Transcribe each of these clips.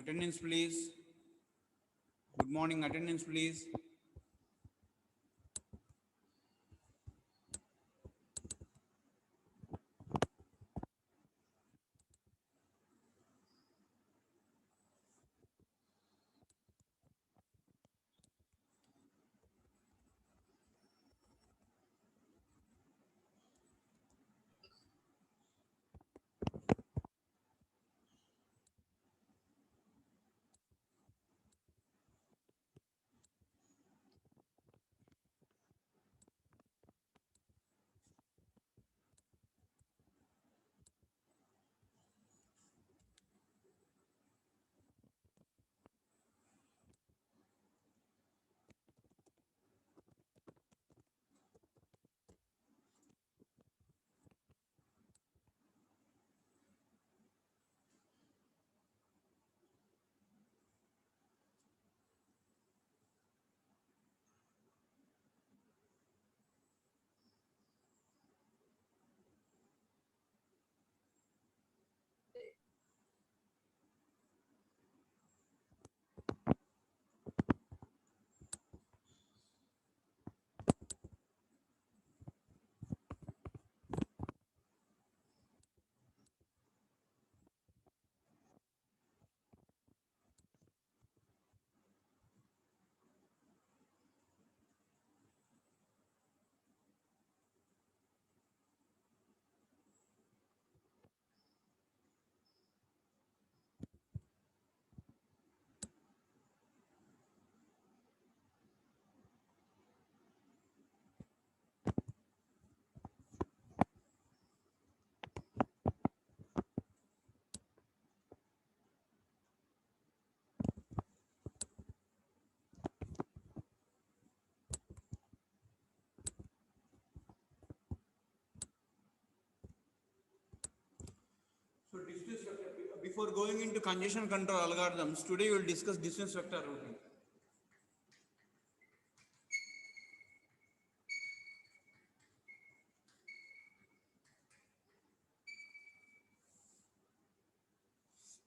Attendance, please. Good morning. Attendance, please. So distance vector. Before going into congestion control algorithms, today we will discuss distance vector routing.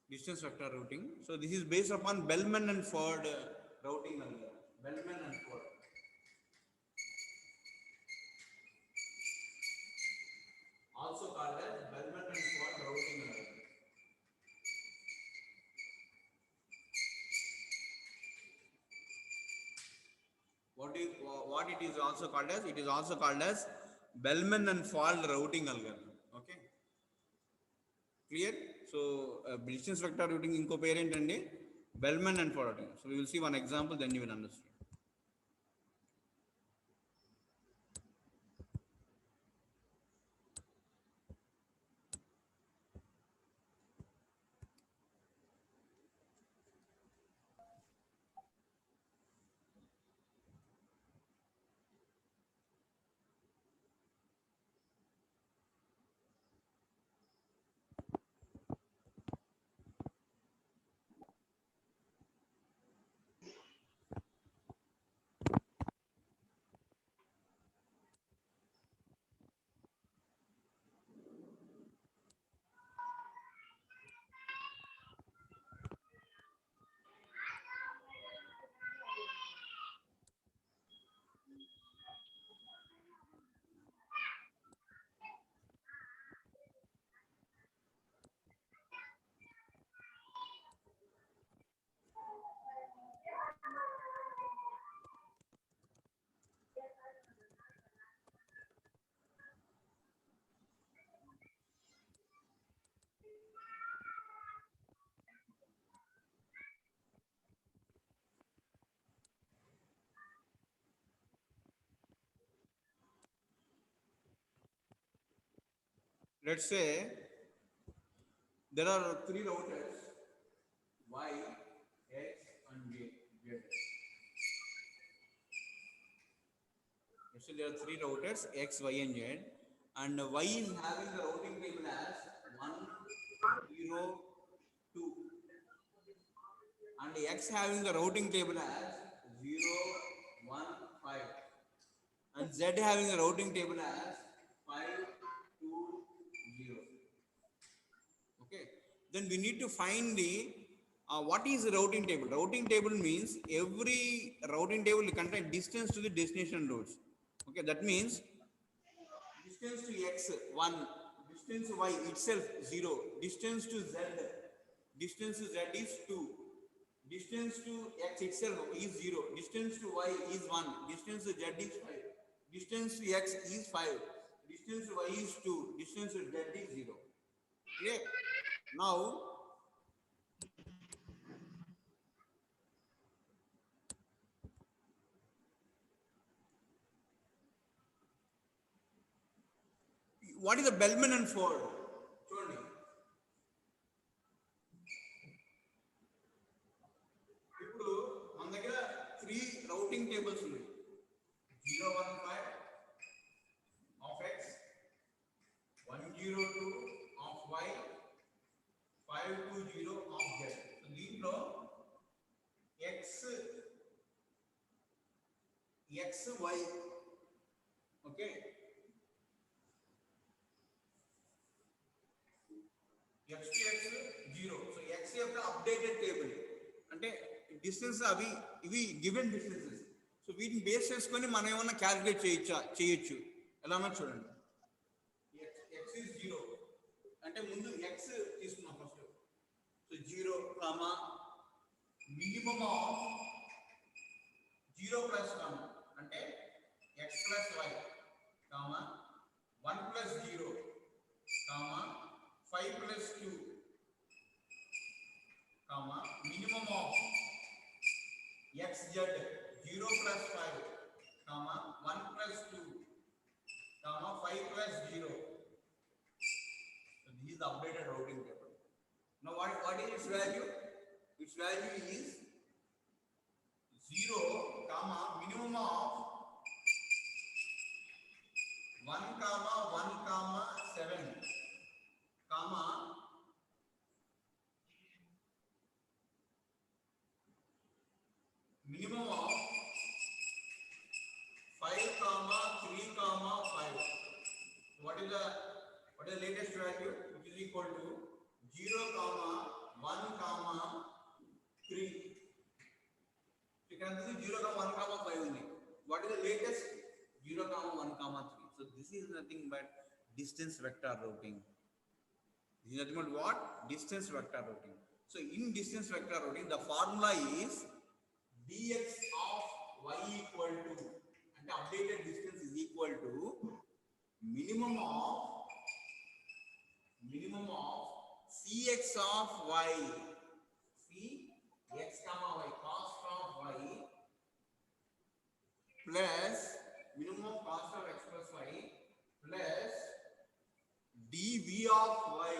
Distance vector routing. So this is based upon Bellman and Ford routing algorithm. Bellman and Ford. Also called as Bellman and Ford routing algorithm. What it is also called as? It is also called as Bellman and Ford routing algorithm. Okay. Clear? So distance vector routing inco parent and Bellman and Ford routing. So we will see one example, then you will understand. Let's say there are three routers Y, X, and Z. So there are three routers X, Y, and Z, and Y is having the routing table as 1, 0, 2, and X having the routing table as 0, 1, 5, and Z having the routing table as 5, 2, 0. Okay, then we need to find the What is the routing table? Routing table means every routing table contains distance to the destination roads. Okay, that means distance to x 1, distance to y itself 0, distance to z is 2, distance to x itself is 0, distance to y is 1, distance to z is 5, distance to x is 5, distance to y is 2, distance to z is 0. Clear? Now what is the Bellman and Ford? చూడండి, ఇప్పుడు మన దగ్గర 3 routing tables ఉన్నాయి. 015 of x, 102 of y, 520 of z. So దీంట్లో x y, okay, x to x 0. So x యొక్క updated table అంటే distance అవి ఇవి గివెన్ డిస్టెన్సెస్. సో వీటిని బేస్ చేసుకొని మనం ఏమన్నా క్యాలిక్యులేట్ చేయొచ్చు. ఎలా అన్నా చూడండి, x is 0 అంటే ముందు x తీసుకున్నాం first. So 0 comma minimum of 0 plus 1 అంటే x plus y comma 1 plus 0 comma 5 plus 2 comma minimum of xz 0 plus 5 comma 1 plus 2 comma 5 plus 0. So this is the updated routing table. Now what is its value? Its value is 0 comma minimum of 1 comma 1 comma 7 comma minimum of 5 comma 3 comma 5. What is the latest value? Which is equal to 0 comma 1 comma 3. So you can see 0 comma 1 comma 5 only. What is the latest? 0 comma 1 comma 3. So this is nothing but distance vector routing. This is nothing but what? Distance vector routing. So in distance vector routing, the formula is dx of y equal to, and the updated distance is equal to minimum of cx of y, cx comma y, cost of y plus minimum of cost of x plus y plus dv of y,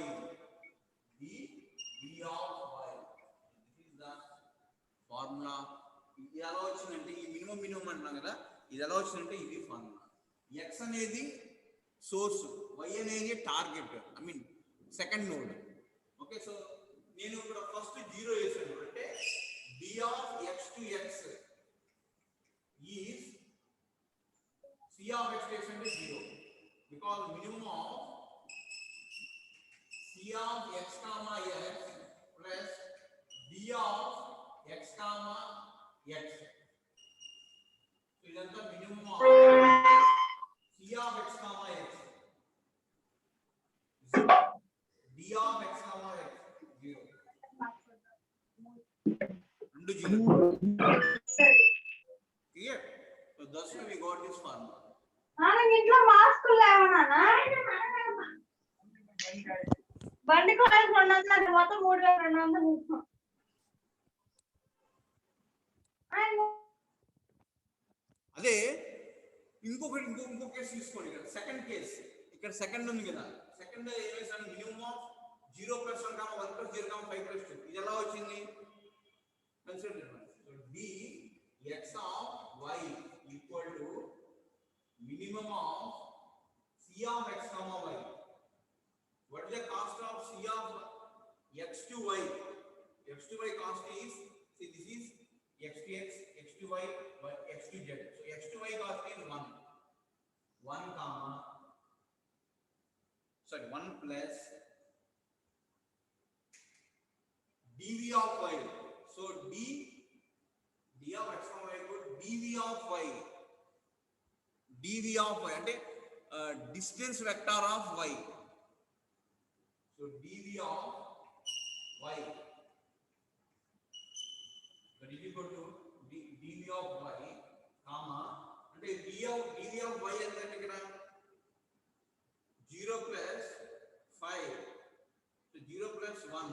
dv of y. This is the formula. ఇది ఎలా వచ్చిందంటే ఈ minimum అంటున్నాం కదా, ఇది ఎలా వచ్చిందంటే ఇది ఫార్ములా. ఎక్స్ అనేది సోర్స్, వై అనేది target, I mean second node. Okay, so నేను ఇక్కడ ఫస్ట్ 0 వేసాను అంటే d of x to x is c of x అంటే 0 because minimum of c of x comma x plus d of x comma x. So idanతా minimum of c of x comma x, d of x comma x 0 and 0. Clear? So thus we got this formula. ఇంట్లో మాస్కులు లేవనా? బండికి 200 మొత్తం 3200. అదే ఇంకో case తీసుకోండి. ఇక్కడ second case, ఇక్కడ second ఉంది కదా, second ఏమేసాను minimum of 0 plus 1 comma 1 plus 0 comma 5 plus 2. ఇది ఎలా వచ్చింది? Consider d x of y equal to minimum of c of x comma y. What is the cost of c of x to y? X to y cost is, see this is x to x, x to y, x to z. So x to y cost is 1 comma, sorry 1 plus d dv of y. So d of x from y equal dv of y. dv of y అంటే distance vector of y. So dv of y that is equal to dv of y comma అంటే dv of y అంటే ఇక్కడ 0 plus 5. So 0 plus 1.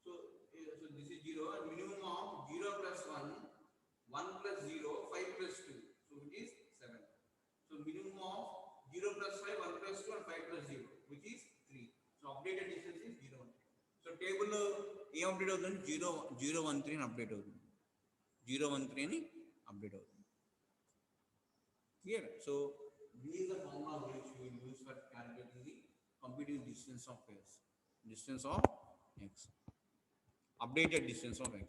So this is 0 and minimum of 0 plus 1, 1 plus 0, 5 plus 2. So it is 7. So minimum of 0 plus 5, 1 plus 2 and 5 plus 0, which is 3. So updated distance is 0, 1. So table A update అవుతుంది 0 1 3 అని update అవుతుంది 0 1 3 అని update అవుతుంది clear. So this is the formula which we will use for calculating the computing distance of x, updated distance of x.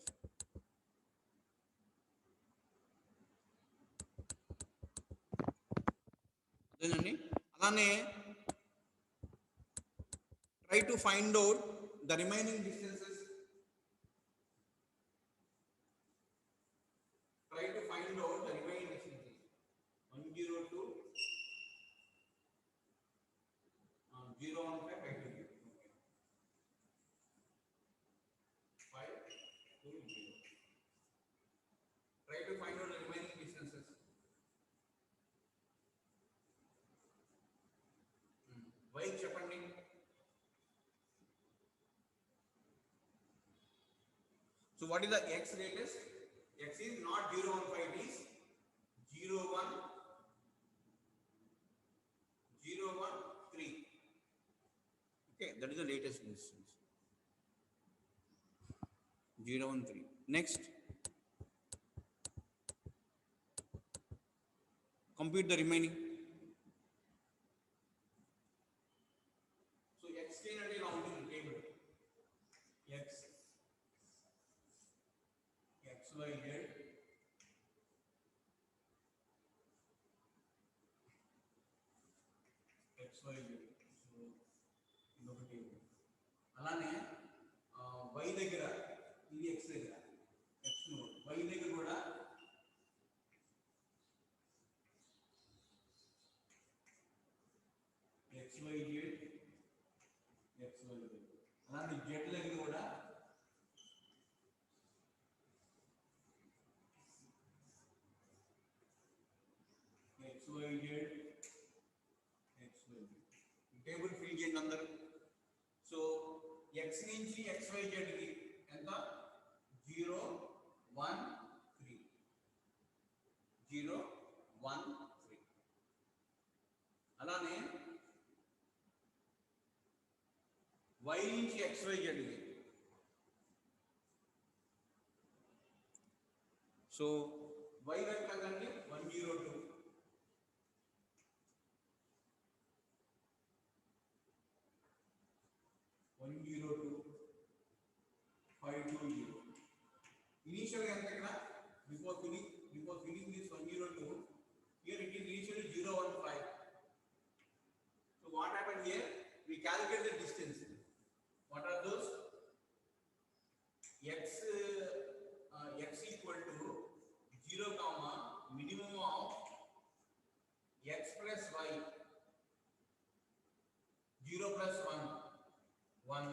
అదేనండి అలానే try to find out the remaining distances. Try to find out the remaining distances. 102 0 1 5 5 2 0. 5 2 0. Try to find out the remaining distances. Y చెప్పండి. So what is the x latest? X is not 0 1 5, it is 0 1 0 1 3. Okay, that is the latest distance. 0 1 3. Next, compute the remaining. So x అనేది ఇలా ఉంటుంది table x y z x y z. So ఇదొక table. అలానే y దగ్గర ఇది x దగ్గర x node y దగ్గర కూడా x y z x y z. అలానే z దగ్గర కూడా x y z x y z. Table fill చేయండి అందరూ. సో x నుంచి x y z కి ఎంత 0 1 3 0 1 3. అలానే y నుంచి x y z కి సో y వెక్టర్ అంటే 102 102 520. Initially ఎంత ఇక్కడ before filling this 102, here it is initially 015. So what happened here? We calculate the distance. What are those? X equal to 0 comma minimum of x plus y 0 plus 1 1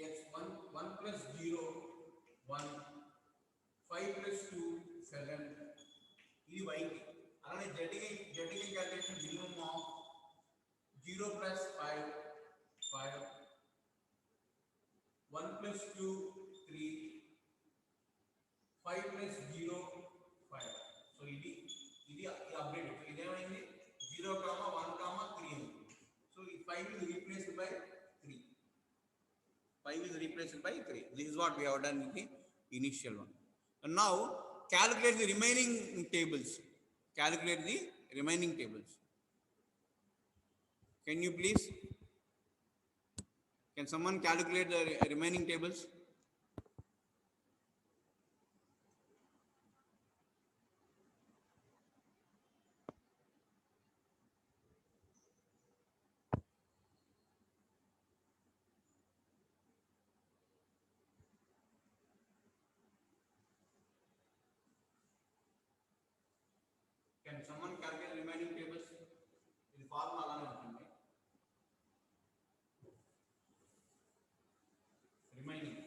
x 1 plus 0 1 5 plus 2 7. ఇది y కి. అలానే z కి calculation minimum of 0 plus 5 5 1 plus 2 3 5 plus 0 5. So ఇది update. ఇదేమైంది 0 1 3. So 5 is replaced by 3. 5 is replaced by 3. This is what we have done with the initial one. And now calculate the remaining tables. Calculate the remaining tables. Can you please? Can someone calculate the remaining tables? can someone calculate remaining tables? In formula alone ఉంటుంది. Remaining.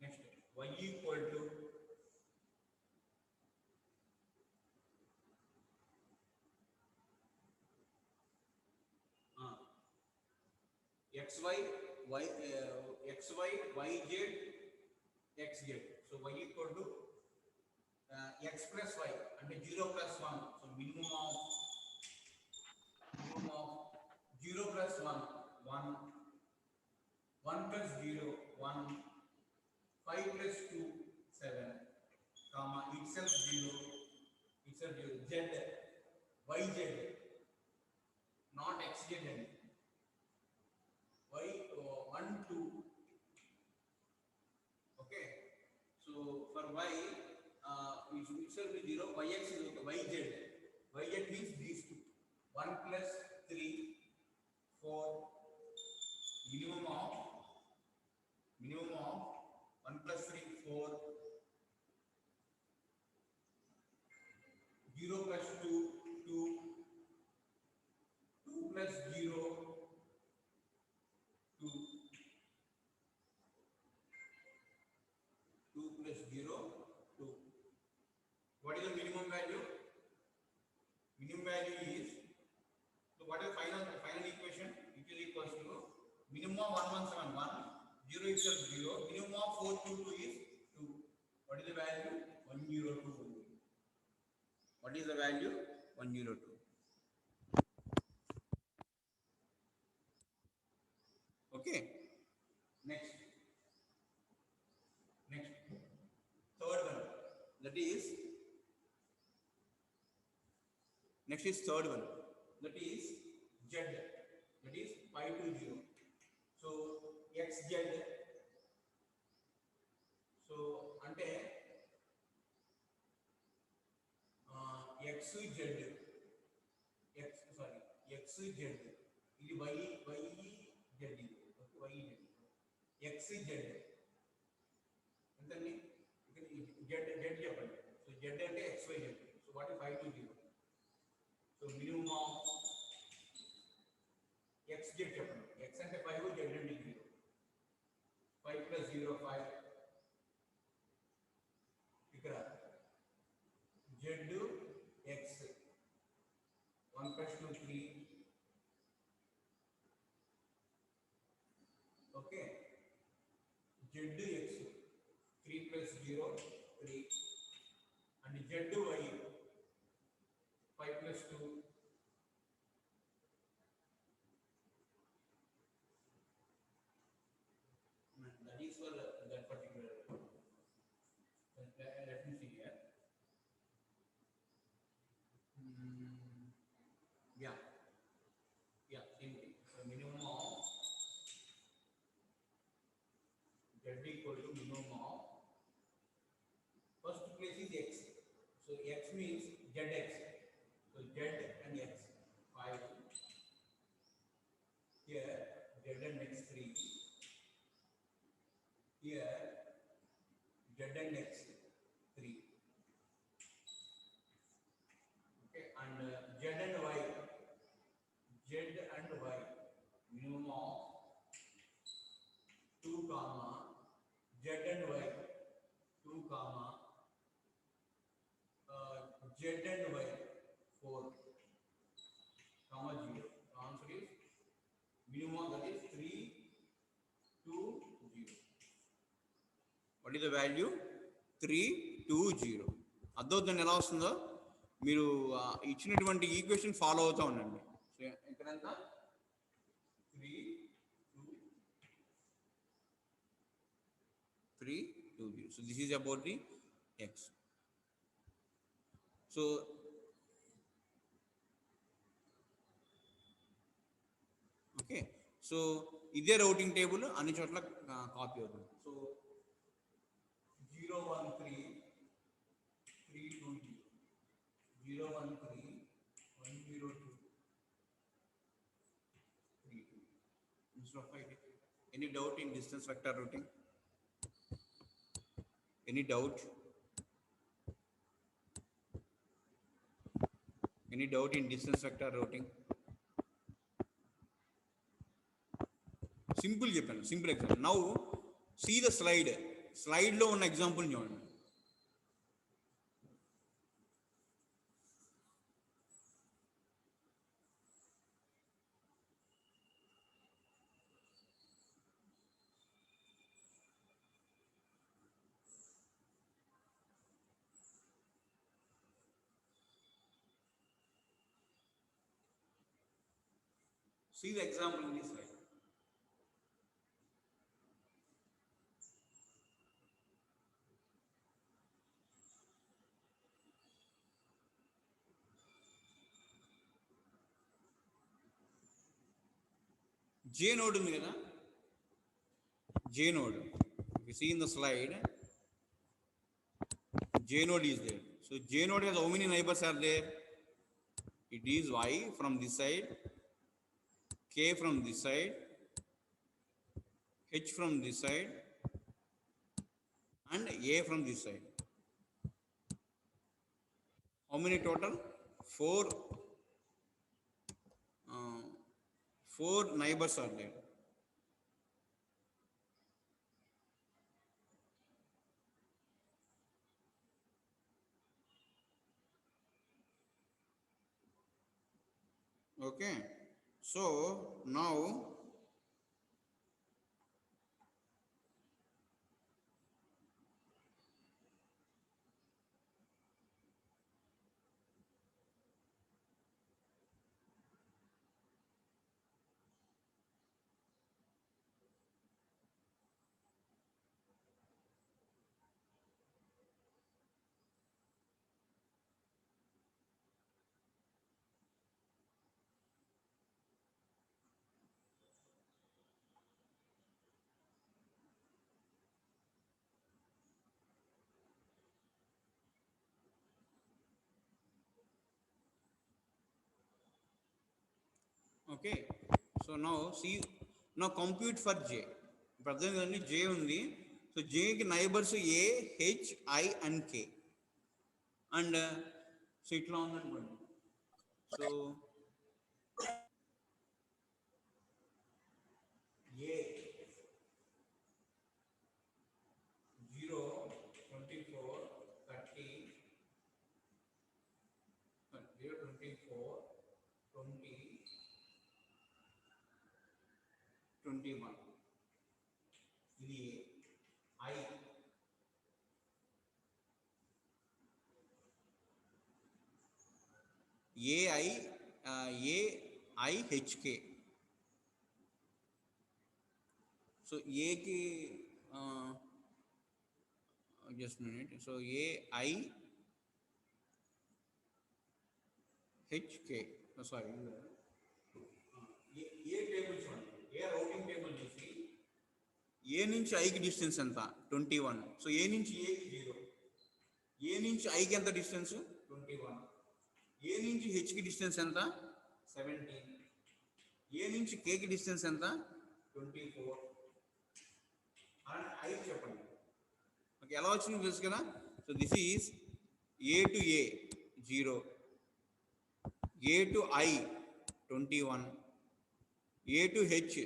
Next, y equal to xy, xy, yz, xz. So y equal to x plus y and 0 plus 1. So minimum of 0 plus 1, 1, 1 plus 0, 1, 5 plus 2, 7, comma, itself 0, z, yz, not xz, y 1, 2. Okay, so for y, itself is 0, yx is okay, yz means these two, 1 plus 3, 4, minimum of 1 plus 3, 4, 0 plus 2, 2, 2 plus 0, 2, 2 plus 0, 2. What is the minimum value? Minimum value is, so what is the final equation? It is equals to minimum of 1171, 0 itself 0, minimum of 422 is 2. What is the value? 102. What is the value? 102. Okay. Next, third one. That is next is third one. That is z. That is 520. So xz. So ante xz. xz. ఇది y z ఇది. Okay, y z. xz. ఎంతండి? z చెప్పండి. So z అంటే xyz. So what is 520? So minimum of xz చెప్పండి. x అంటే 5, z అంటే 0. 5 plus 0, 5. ఇక్కడ z x 1 plus 2, 3. Okay, z x 3 plus 0, 3, and z y 5 plus 2. That is for that particular. Let me see here. Yeah, same thing. So minimum of z equal to minimum of, first place is x. So x means zx. So z and x 5. Here z and x 3. Here z and x 3. Okay, and z and y. Minimum of 2 comma z and y 2 comma z and y 4 comma 0. Answer is minimum, that is 3, 2, 0. What is the value? 3, 2, 0. అర్థవుతుందండి ఎలా వస్తుందో? మీరు ఇచ్చినటువంటి equation follow అవుతూ ఉండండి. So ఎక్కడంతా 3, 2, 0. So this is about the x. So okay, so ఇదే routing table అన్ని చోట్ల copy అవుతుంది. So 0, 1, 3, 3, 2, 0, 1, 3, 1, 0, 2, instead of 5. Any doubt in distance vector routing? Any doubt? Any doubt in distance vector routing? Simple చెప్పాను, simple example. Now see the slide. Slide లో ఉన్న example చూడండి. See the example in this slide. J node ఉంది కదా, J node. If you see in the slide, J node is there. So J node has how many neighbors are there? It is Y from this side, K from this side, H from this side, and A from this side. How many total? Four neighbors are there. Okay, so now okay, so now see, now compute for J. Present J ఉంది. So Jకి neighbours A, H, I and K. And so ఇట్లా ఉందనుకోండి. So A 0, 24, 30, 0, 24, 20, 21. ఇది I. AIHK. So ఏకి just minute. So AIHK, sorry, A table చూడండి, A routing table చూసి ఏ నుంచి ఐకి డిస్టెన్స్ ఎంత? 21. సో ఏ నుంచి ఏకి 0, ఏ నుంచి ఐకి ఎంత డిస్టెన్స్? 21. ఏ నుంచి హెచ్కి డిస్టెన్స్ ఎంత? 17. ఏ నుంచి కేకి డిస్టెన్స్ ఎంత? 24. అండ్ ఐ చెప్పండి. ఓకే, ఎలా వచ్చిందో తెలుసు కదా. So this is A to A 0, A to I 21, A to H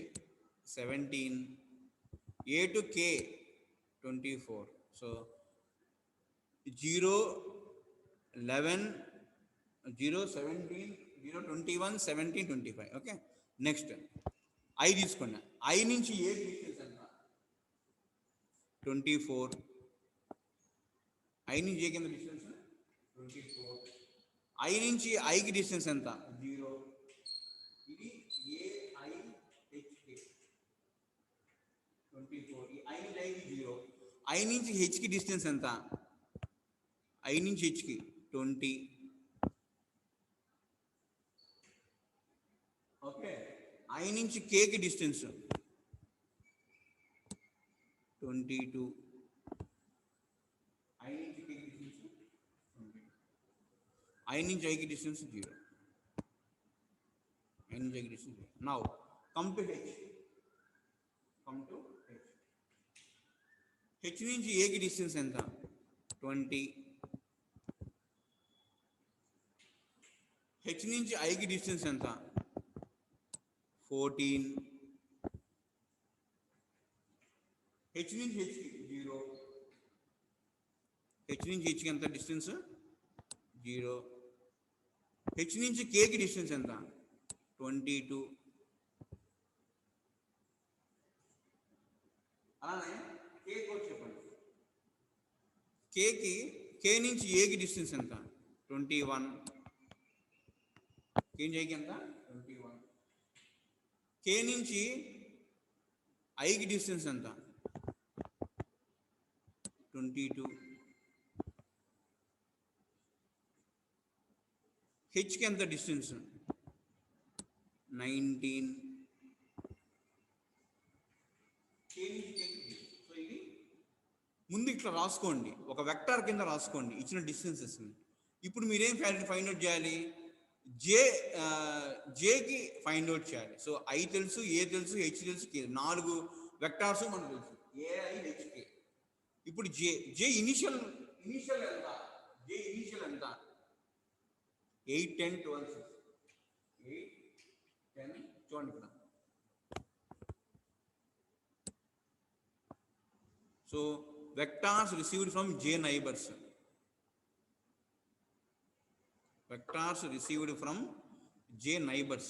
17, A to K 24. So 0, 11, 0, 17, 0, 21, 17, 25. Okay, next I తీసుకోండి. ఐ నుంచి ఏ డిస్టెన్స్ ఎంత? 24. ఐ నుంచి ఏ కింద డిస్టెన్స్ 24. ఐ నుంచి ఐకి డిస్టెన్స్ ఎంత? 0. ఇది AIHK 24. ఈ ఐ నుంచి ఐకి 0. ఐ నుంచి హెచ్కి డిస్టెన్స్ ఎంత? ఐ నుంచి హెచ్కి 20. ఓకే, ఐ నుంచి కేకి డిస్టెన్స్ 22. ఐ నుంచి కేకి డిస్టెన్స్ 22. ఐ నుంచి ఐకి డిస్టెన్స్ 0. ఐ నుంచి ఐకి distance 0. Now come to H. H నుంచి ఏకి డిస్టెన్స్ ఎంత? 20. హెచ్ నుంచి ఐకి డిస్టెన్స్ ఎంత? 14. హెచ్ నుంచి హెచ్కి 0. హెచ్ నుంచి హెచ్కి ఎంత డిస్టెన్స్? 0. హెచ్ నుంచి కేకి డిస్టెన్స్ ఎంత? 22. అలానే కే కూడా చెప్పండి. కే నుంచి ఏకి డిస్టెన్స్ ఎంత? 21. కే నుంచి ఏకి ఎంత? 21. కే నుంచి ఐకి డిస్టెన్స్ ఎంత? 22. హెచ్కి ఎంత డిస్టెన్స్? 19. సో ఇది ముందు ఇట్లా రాసుకోండి, ఒక వెక్టార్ కింద రాసుకోండి ఇచ్చిన డిస్టెన్సెస్. ఇప్పుడు మీరేం ఫైండ్ అవుట్ చేయాలి? జేకి ఫైండ్ అవుట్ చేయాలి. సో ఐ తెలుసు, ఏ తెలుసు, హెచ్ తెలుసు, కే, 4 వెక్టార్స్ మనకు తెలుసు, ఏఐ హెచ్కే. ఇప్పుడు జే ఇనిషియల్ ఎంత? జే ఇనిషియల్ ఎంత? 8, 10, 12, 8, 10 చూడండి ఇక్కడ. So vectors received from J neighbors. Vectors received from J neighbors.